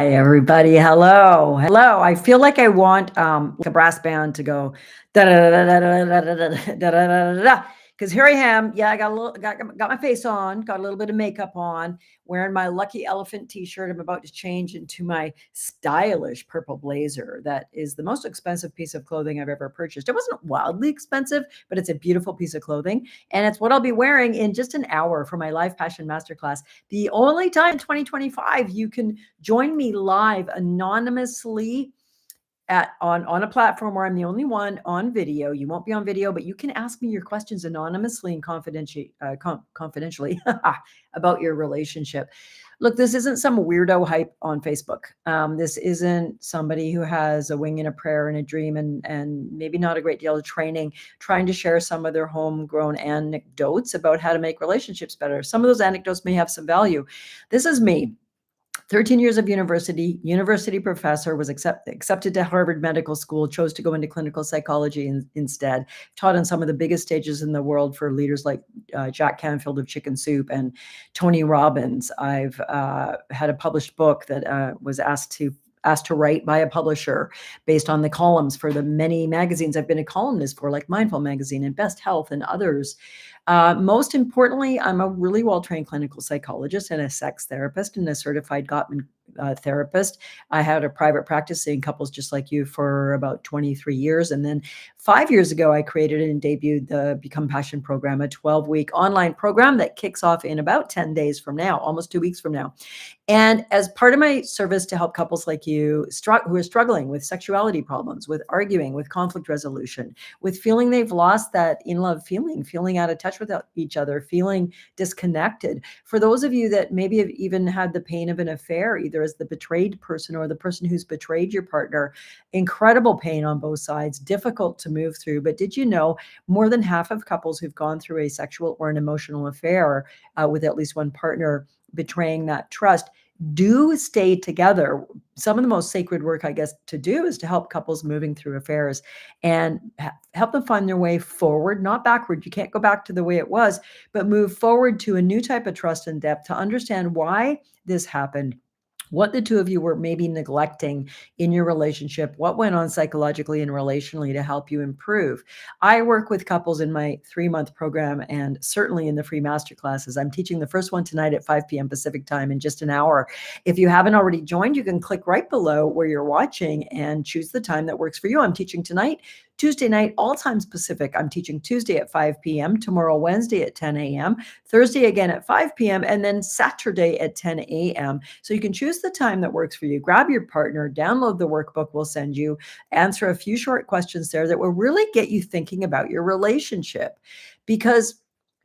Hey everybody, hello, hello. I feel like I want like a brass band to go da da da da da da da da da da da da. Because here I am. Yeah, I got a little got my face on, got a little bit of makeup on, wearing my Lucky Elephant t-shirt. I'm about to change into my stylish purple blazer. That is the most expensive piece of clothing I've ever purchased. It wasn't wildly expensive, but it's a beautiful piece of clothing. And it's what I'll be wearing in just an hour for my live Passion Masterclass. The only time in 2025 you can join me live anonymously on a platform where I'm the only one on video. You won't be on video, but you can ask me your questions anonymously and confidentially about your relationship. Look, this isn't some weirdo hype on Facebook. This isn't somebody who has a wing and a prayer and a dream and maybe not a great deal of training, trying to share some of their homegrown anecdotes about how to make relationships better. Some of those anecdotes may have some value. This is me. 13 years of university professor, was accepted to Harvard Medical School, chose to go into clinical psychology instead, taught on some of the biggest stages in the world for leaders like Jack Canfield of Chicken Soup and Tony Robbins. I've had a published book that was asked to write by a publisher based on the columns for the many magazines I've been a columnist for, like Mindful Magazine and Best Health and others. Most importantly, I'm a really well-trained clinical psychologist and a sex therapist and a certified Gottman therapist. I had a private practice seeing couples just like you for about 23 years. And then 5 years ago, I created and debuted the Become Passion program, a 12-week online program that kicks off in about 10 days from now, almost 2 weeks from now. And as part of my service to help couples like you who are struggling with sexuality problems, with arguing, with conflict resolution, with feeling they've lost that in-love feeling out of touch with each other, feeling disconnected. For those of you that maybe have even had the pain of an affair, either as the betrayed person or the person who's betrayed your partner, incredible pain on both sides, difficult to move through. But did you know more than half of couples who've gone through a sexual or an emotional affair with at least one partner betraying that trust do stay together? Some of the most sacred work, I guess, to do is to help couples moving through affairs and help them find their way forward, not backward. You can't go back to the way it was, but move forward to a new type of trust and depth to understand why this happened, what the two of you were maybe neglecting in your relationship, what went on psychologically and relationally to help you improve. I work with couples in my 3-month program and certainly in the free masterclasses. I'm teaching the first one tonight at 5 p.m. Pacific time in just an hour. If you haven't already joined, you can click right below where you're watching and choose the time that works for you. I'm teaching tonight, Tuesday night, all times Pacific. I'm teaching Tuesday at 5 p.m., tomorrow, Wednesday at 10 a.m., Thursday again at 5 p.m., and then Saturday at 10 a.m. So you can choose the time that works for you. Grab your partner, download the workbook we'll send you, answer a few short questions there that will really get you thinking about your relationship. Because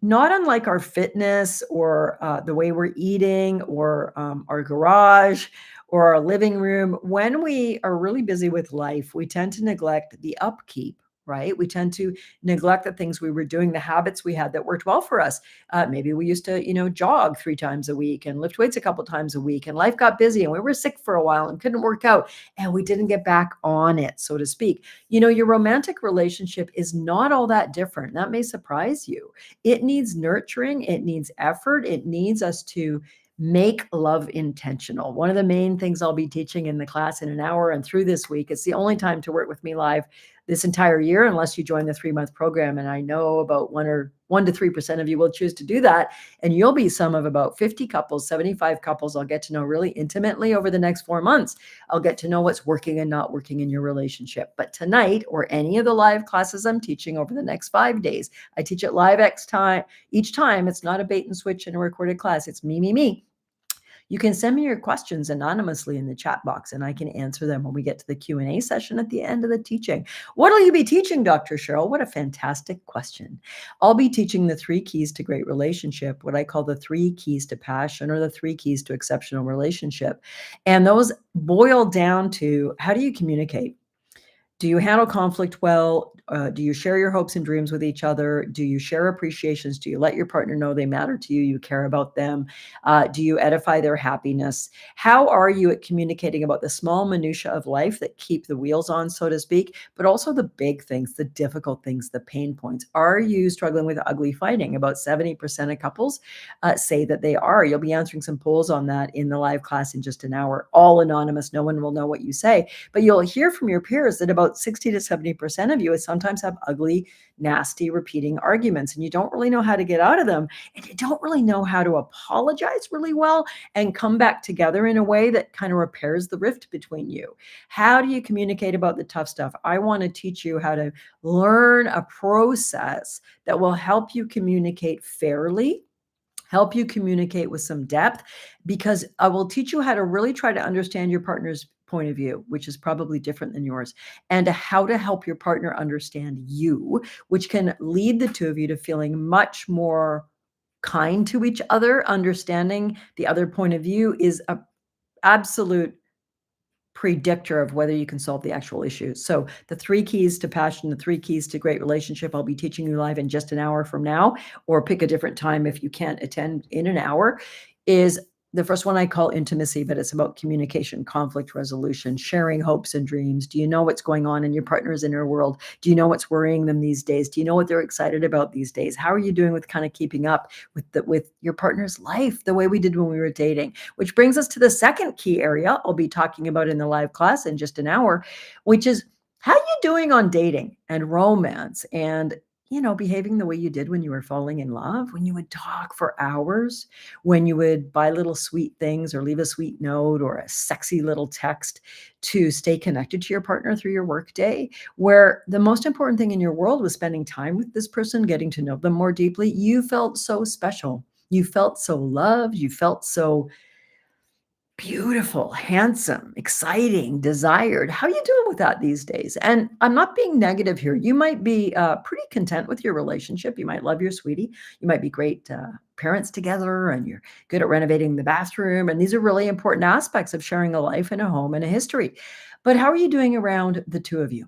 not unlike our fitness or the way we're eating or our garage or our living room, when we are really busy with life, we tend to neglect the upkeep, right? We tend to neglect the things we were doing, the habits we had that worked well for us. Maybe we used to, jog 3 times a week and lift weights a couple times a week, and life got busy and we were sick for a while and couldn't work out and we didn't get back on it, so to speak. Your romantic relationship is not all that different. That may surprise you. It needs nurturing. It needs effort. It needs us to make love intentional. One of the main things I'll be teaching in the class in an hour and through this week, it's the only time to work with me live this entire year, unless you join the 3-month program. And I know about 1 to 3% of you will choose to do that. And you'll be some of about 50 couples, 75 couples I'll get to know really intimately over the next 4 months. I'll get to know what's working and not working in your relationship. But tonight, or any of the live classes I'm teaching over the next 5 days, I teach it live each time. It's not a bait and switch and a recorded class. It's me. You can send me your questions anonymously in the chat box, and I can answer them when we get to the Q&A session at the end of the teaching. What will you be teaching, Dr. Cheryl? What a fantastic question. I'll be teaching the 3 keys to great relationship, what I call the 3 keys to passion, or the 3 keys to exceptional relationship. And those boil down to, how do you communicate? Do you handle conflict well? Do you share your hopes and dreams with each other? Do you share appreciations? Do you let your partner know they matter to you? You care about them? Do you edify their happiness? How are you at communicating about the small minutia of life that keep the wheels on, so to speak, but also the big things, the difficult things, the pain points? Are you struggling with ugly fighting? About 70% of couples say that they are. You'll be answering some polls on that in the live class in just an hour, all anonymous. No one will know what you say. But you'll hear from your peers that about 60 to 70% of you sometimes have ugly, nasty, repeating arguments, and you don't really know how to get out of them. And you don't really know how to apologize really well and come back together in a way that kind of repairs the rift between you. How do you communicate about the tough stuff? I want to teach you how to learn a process that will help you communicate fairly, help you communicate with some depth, because I will teach you how to really try to understand your partner's point of view, which is probably different than yours, and how to help your partner understand you, which can lead the two of you to feeling much more kind to each other. Understanding the other point of view is a absolute predictor of whether you can solve the actual issues. So the 3 keys to passion, the 3 keys to great relationship, I'll be teaching you live in just an hour from now, or pick a different time if you can't attend in an hour, is the first one I call intimacy, but it's about communication, conflict resolution, sharing hopes and dreams. Do you know what's going on in your partner's inner world? Do you know what's worrying them these days? Do you know what they're excited about these days? How are you doing with kind of keeping up with your partner's life the way we did when we were dating? Which brings us to the second key area I'll be talking about in the live class in just an hour, which is how you doing on dating and romance and behaving the way you did when you were falling in love, when you would talk for hours, when you would buy little sweet things or leave a sweet note or a sexy little text to stay connected to your partner through your workday, where the most important thing in your world was spending time with this person, getting to know them more deeply. You felt so special. You felt so loved. You felt so beautiful, handsome, exciting, desired. How are you doing with that these days? And I'm not being negative here. You might be pretty content with your relationship. You might love your sweetie. You might be great parents together, and you're good at renovating the bathroom. And these are really important aspects of sharing a life and a home and a history. But how are you doing around the two of you?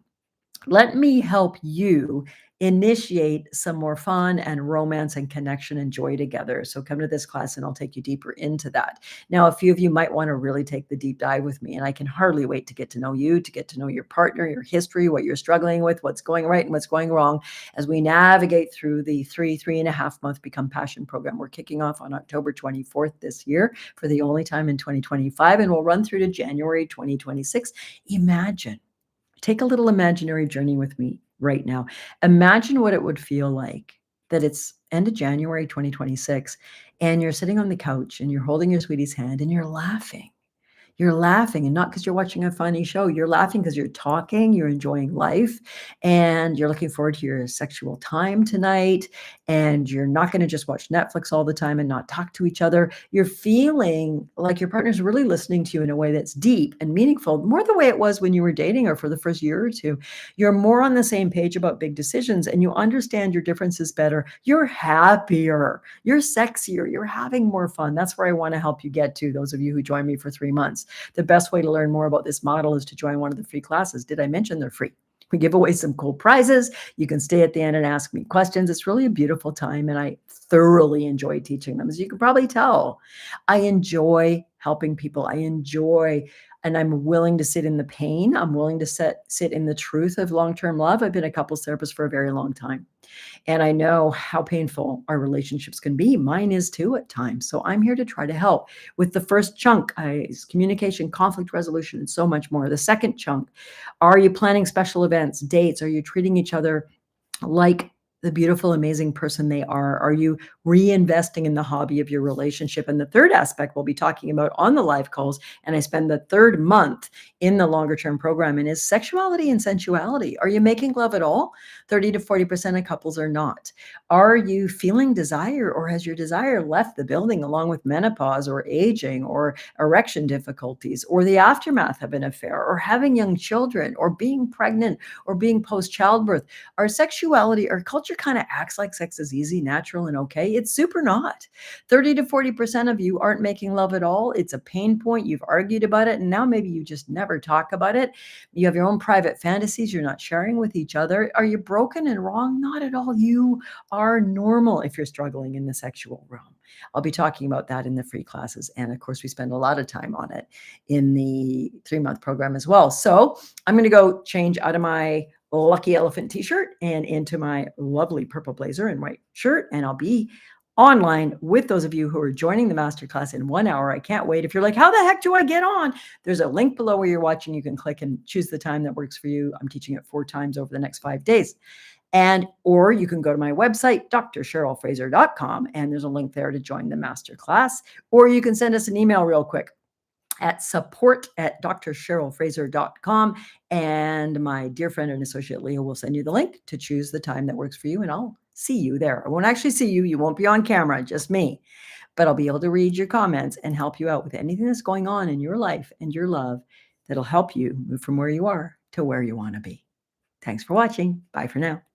Let me help you initiate some more fun and romance and connection and joy together. So come to this class and I'll take you deeper into that. Now, a few of you might want to really take the deep dive with me, and I can hardly wait to get to know you, to get to know your partner, your history, what you're struggling with, what's going right and what's going wrong as we navigate through the 3.5 month Become Passion program. We're kicking off on October 24th this year for the only time in 2025, and we'll run through to January 2026. Imagine. Take a little imaginary journey with me right now. Imagine what it would feel like that it's end of January 2026 and you're sitting on the couch and you're holding your sweetie's hand and you're laughing. You're laughing, and not because you're watching a funny show. You're laughing because you're talking, you're enjoying life, and you're looking forward to your sexual time tonight. And you're not going to just watch Netflix all the time and not talk to each other. You're feeling like your partner's really listening to you in a way that's deep and meaningful, more the way it was when you were dating or for the first year or two. You're more on the same page about big decisions, and you understand your differences better. You're happier, you're sexier, you're having more fun. That's where I want to help you get to, those of you who join me for 3 months. The best way to learn more about this model is to join one of the free classes. Did I mention they're free? We give away some cool prizes. You can stay at the end and ask me questions. It's really a beautiful time, and I thoroughly enjoy teaching them. As you can probably tell, I enjoy helping people. I enjoy, and I'm willing to sit in the pain. I'm willing to sit in the truth of long-term love. I've been a couples therapist for a very long time. And I know how painful our relationships can be. Mine is too at times. So I'm here to try to help with the first chunk, is communication, conflict resolution, and so much more. The second chunk, are you planning special events, dates? Are you treating each other like the beautiful, amazing person they are? Are you reinvesting in the hobby of your relationship? And the third aspect we'll be talking about on the live calls, and I spend the third month in the longer term program, and is sexuality and sensuality. Are you making love at all? 30 to 40% of couples are not. Are you feeling desire, or has your desire left the building along with menopause or aging or erection difficulties or the aftermath of an affair or having young children or being pregnant or being post childbirth? Our sexuality, our culture culture kind of acts like sex is easy, natural, and okay. It's super not. 30 to 40% of you aren't making love at all. It's a pain point. You've argued about it, and now maybe you just never talk about it. You have your own private fantasies you're not sharing with each other. Are you broken and wrong? Not at all. You are normal if you're struggling in the sexual realm. I'll be talking about that in the free classes. And of course, we spend a lot of time on it in the 3-month program as well. So I'm going to go change out of my lucky elephant t-shirt and into my lovely purple blazer and white shirt. And I'll be online with those of you who are joining the masterclass in 1 hour. I can't wait. If you're like, how the heck do I get on? There's a link below where you're watching. You can click and choose the time that works for you. I'm teaching it 4 times over the next 5 days. Or you can go to my website, drcherylfraser.com, and there's a link there to join the masterclass. Or you can send us an email real quick at support@drcherylfraser.com. And my dear friend and associate Leah will send you the link to choose the time that works for you. And I'll see you there. I won't actually see you. You won't be on camera, just me. But I'll be able to read your comments and help you out with anything that's going on in your life and your love that'll help you move from where you are to where you want to be. Thanks for watching. Bye for now.